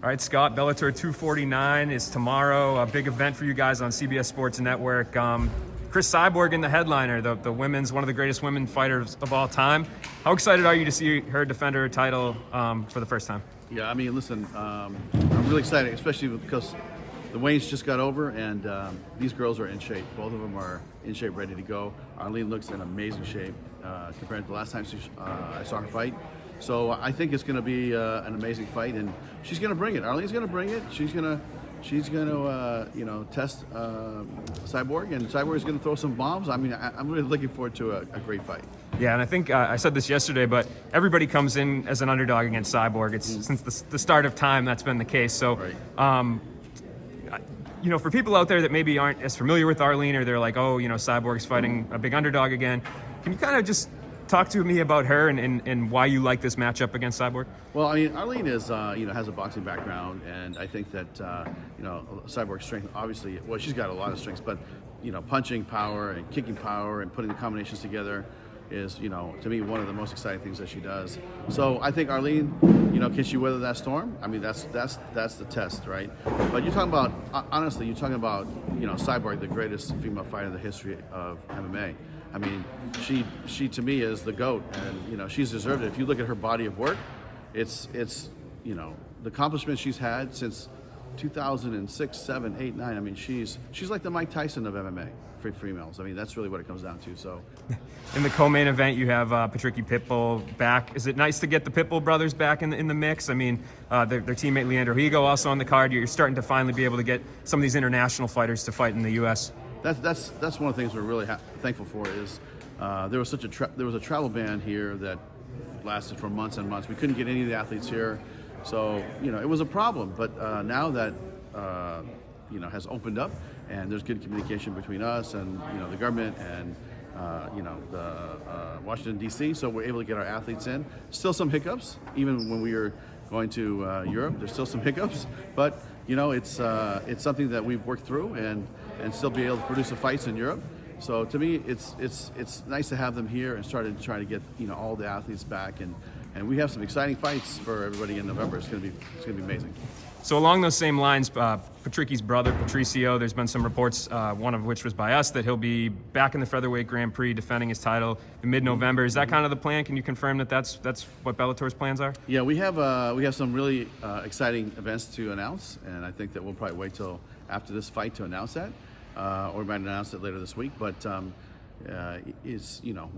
All right, Scott, Bellator 249 is tomorrow. A big event for you guys on CBS Sports Network. Chris Cyborg in the headliner, the women's, one of the greatest women fighters of all time. How excited are you to see her defend her title for the first time? Yeah, I mean, listen, I'm really excited, especially because the weigh-ins just got over, and these girls are in shape. Both of them are in shape, ready to go. Arlene looks in amazing shape compared to the last time I saw her fight. So I think it's going to be an amazing fight, and she's going to bring it. Arlene's going to bring it. She's going to test Cyborg, and Cyborg is going to throw some bombs. I mean, I'm really looking forward to a great fight. Yeah, and I think I said this yesterday, but everybody comes in as an underdog against Cyborg. It's since the start of time that's been the case. So, right. For people out there that maybe aren't as familiar with Arlene, or they're like, oh, Cyborg's fighting a big underdog again, can you kind of just talk to me about her and why you like this matchup against Cyborg? Well, I mean, Arlene is, has a boxing background, and I think that, Cyborg's strength, obviously, well, she's got a lot of strengths, but, punching power and kicking power and putting the combinations together is, to me, one of the most exciting things that she does. So I think Arlene, can she weather that storm? I mean, that's the test, right? But you're talking about, honestly, Cyborg, the greatest female fighter in the history of MMA. I mean, she to me is the GOAT, and she's deserved it. If you look at her body of work, it's the accomplishments she's had since 2006, 7, 8, 9. I mean, she's like the Mike Tyson of MMA for females. I mean, that's really what it comes down to. So, in the co-main event, you have Patricio Pitbull back. Is it nice to get the Pitbull Brothers back in the mix? I mean, their teammate Leandro Higo also on the card. You're starting to finally be able to get some of these international fighters to fight in the U.S. That's one of the things we're really thankful for is there was a travel ban here that lasted for months and months. We couldn't get any of the athletes here, so it was a problem. But now that has opened up, and there's good communication between us and the government and the Washington D.C. So we're able to get our athletes in. Still some hiccups, even when we were going to Europe. There's still some hiccups, but it's something that we've worked through and still be able to produce the fights in Europe. So to me, it's nice to have them here and started trying to get all the athletes back, and we have some exciting fights for everybody in November. It's gonna be amazing. So along those same lines, Patricio's brother, Patricio, there's been some reports, one of which was by us, that he'll be back in the featherweight Grand Prix defending his title in mid-November. Is that kind of the plan? Can you confirm that that's what Bellator's plans are? Yeah, we have some really exciting events to announce, and I think that we'll probably wait till after this fight to announce that, or we might announce it later this week. But we're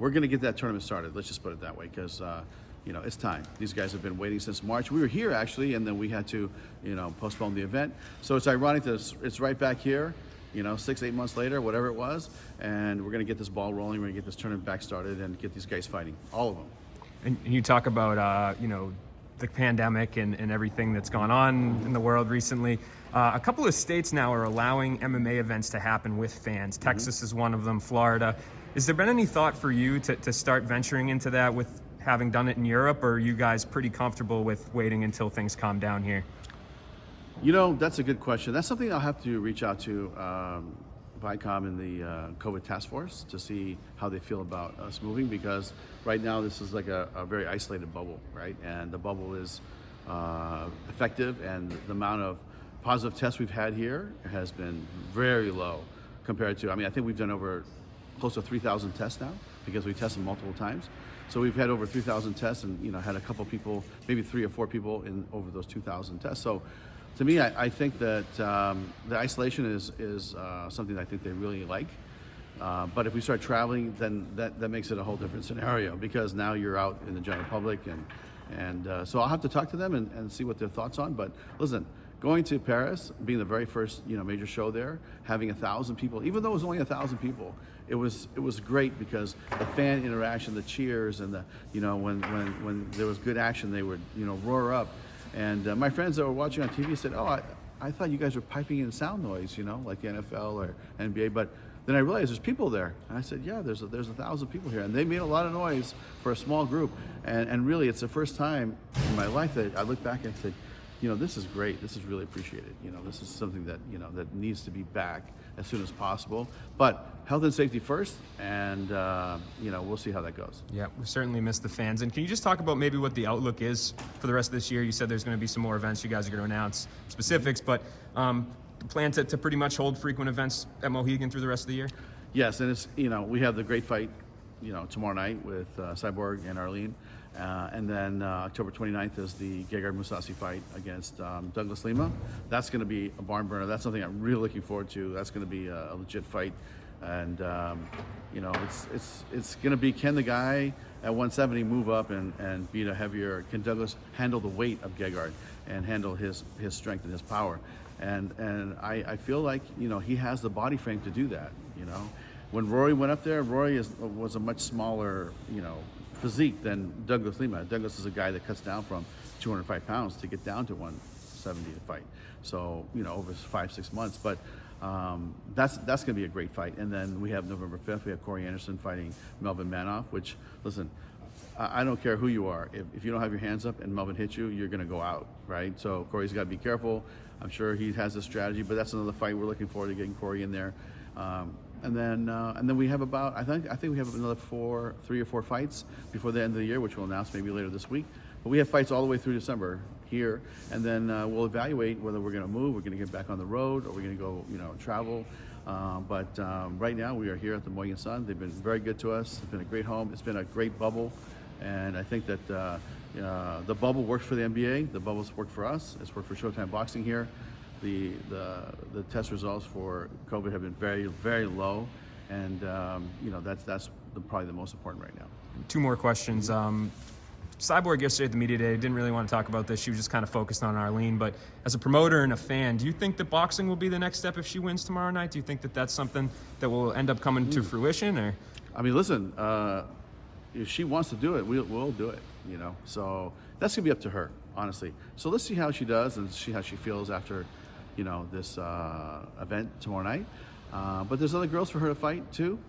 going to get that tournament started. Let's just put it that way, because it's time. These guys have been waiting since March. We were here actually, and then we had to, postpone the event. So it's ironic that it's right back here, 6-8 months later, whatever it was, and we're going to get this ball rolling. We're going to get this tournament back started and get these guys fighting, all of them. And you talk about, the pandemic and everything that's gone on in the world recently. A couple of states now are allowing MMA events to happen with fans. Texas is one of them, Florida. Has there been any thought for you to start venturing into that with having done it in Europe, or are you guys pretty comfortable with waiting until things calm down here? That's a good question. That's something I'll have to reach out to Vicom and the COVID task force to see how they feel about us moving, because right now this is like a very isolated bubble, right? And the bubble is effective, and the amount of positive tests we've had here has been very low compared to, I think we've done over close to 3,000 tests now, because we tested multiple times. So we've had over 3,000 tests, and had a couple people, maybe 3 or 4 people in over those 2,000 tests. So to me, I think that the isolation is something that I think they really like. But if we start traveling, then that makes it a whole different scenario, because now you're out in the general public, and so I'll have to talk to them and see what their thoughts on. But listen, going to Paris, being the very first major show there, having 1,000 people, even though it was only 1,000 people, it was great, because the fan interaction, the cheers, and the when there was good action, they would roar up. And my friends that were watching on TV said, "Oh, I thought you guys were piping in sound noise, like the NFL or NBA." But then I realized there's people there, and I said, "Yeah, there's 1,000 people here," and they made a lot of noise for a small group. And really, it's the first time in my life that I look back and said, this is great. This is really appreciated. This is something that, that needs to be back as soon as possible. But health and safety first, and, we'll see how that goes. Yeah, we certainly miss the fans. And can you just talk about maybe what the outlook is for the rest of this year? You said there's going to be some more events. You guys are going to announce specifics, but the plan to pretty much hold frequent events at Mohegan through the rest of the year? Yes, and it's, we have the great fight, tomorrow night with Cyborg and Arlene. And then October 29th is the Gegard Mousasi fight against Douglas Lima. That's going to be a barn burner. That's something I'm really looking forward to. That's going to be a legit fight. And, it's going to be, can the guy at 170 move up and beat a heavier, can Douglas handle the weight of Gegard and handle his strength and his power? And I feel like, he has the body frame to do that, When Rory went up there, Rory was a much smaller, physique than Douglas Lima. Douglas is a guy that cuts down from 205 pounds to get down to 170 to fight. So, over 5-6 months. But that's going to be a great fight. And then we have November 5th, we have Corey Anderson fighting Melvin Manoff, which, listen, I don't care who you are. If you don't have your hands up and Melvin hits you, you're going to go out, right? So Corey's got to be careful. I'm sure he has a strategy, but that's another fight. We're looking forward to getting Corey in there. And then we have about, I think we have another 3 or 4 fights before the end of the year, which we'll announce maybe later this week. But we have fights all the way through December here, and then we'll evaluate whether we're going to move, we're going to get back on the road, or we're going to go, travel. But right now we are here at the Mohegan Sun. They've been very good to us. It's been a great home. It's been a great bubble, and I think that the bubble worked for the NBA. The bubble's worked for us. It's worked for Showtime Boxing here. The test results for COVID have been very, very low, and that's probably the most important right now. 2 more questions. Cyborg yesterday at the media day didn't really want to talk about this. She was just kind of focused on Arlene. But as a promoter and a fan, do you think that boxing will be the next step if she wins tomorrow night? Do you think that that's something that will end up coming to fruition? Or I mean, listen, if she wants to do it, we'll do it. So that's gonna be up to her, honestly. So let's see how she does and see how she feels after, this event tomorrow night. But there's other girls for her to fight too.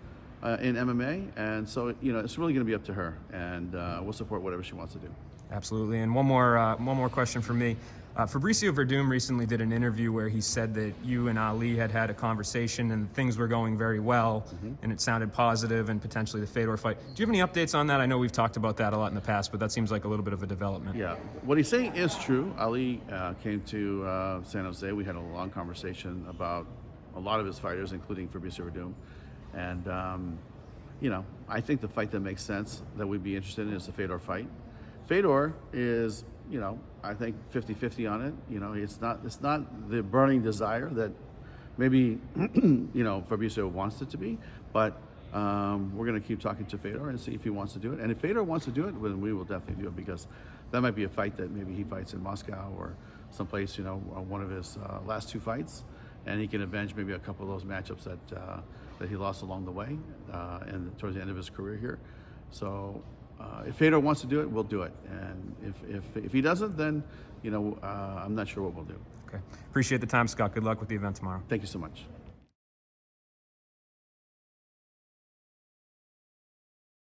In MMA, and so it's really going to be up to her, and we'll support whatever she wants to do. Absolutely. And one more question from me. Fabricio Werdum recently did an interview where he said that you and Ali had a conversation and things were going very well, and it sounded positive, and potentially the Fedor fight. Do you have any updates on that? I know we've talked about that a lot in the past, but that seems like a little bit of a development. Yeah, what he's saying is true. Ali came to San Jose. We had a long conversation about a lot of his fighters, including Fabricio Werdum. And, I think the fight that makes sense that we'd be interested in is the Fedor fight. Fedor is, I think 50-50 on it. It's not the burning desire that maybe, Fabricio wants it to be, but we're going to keep talking to Fedor and see if he wants to do it. And if Fedor wants to do it, then we will definitely do it, because that might be a fight that maybe he fights in Moscow or someplace, one of his last 2 fights. And he can avenge maybe a couple of those matchups that he lost along the way and towards the end of his career here. So if Fedor wants to do it, we'll do it. And if he doesn't, then I'm not sure what we'll do. Okay. Appreciate the time, Scott. Good luck with the event tomorrow. Thank you so much.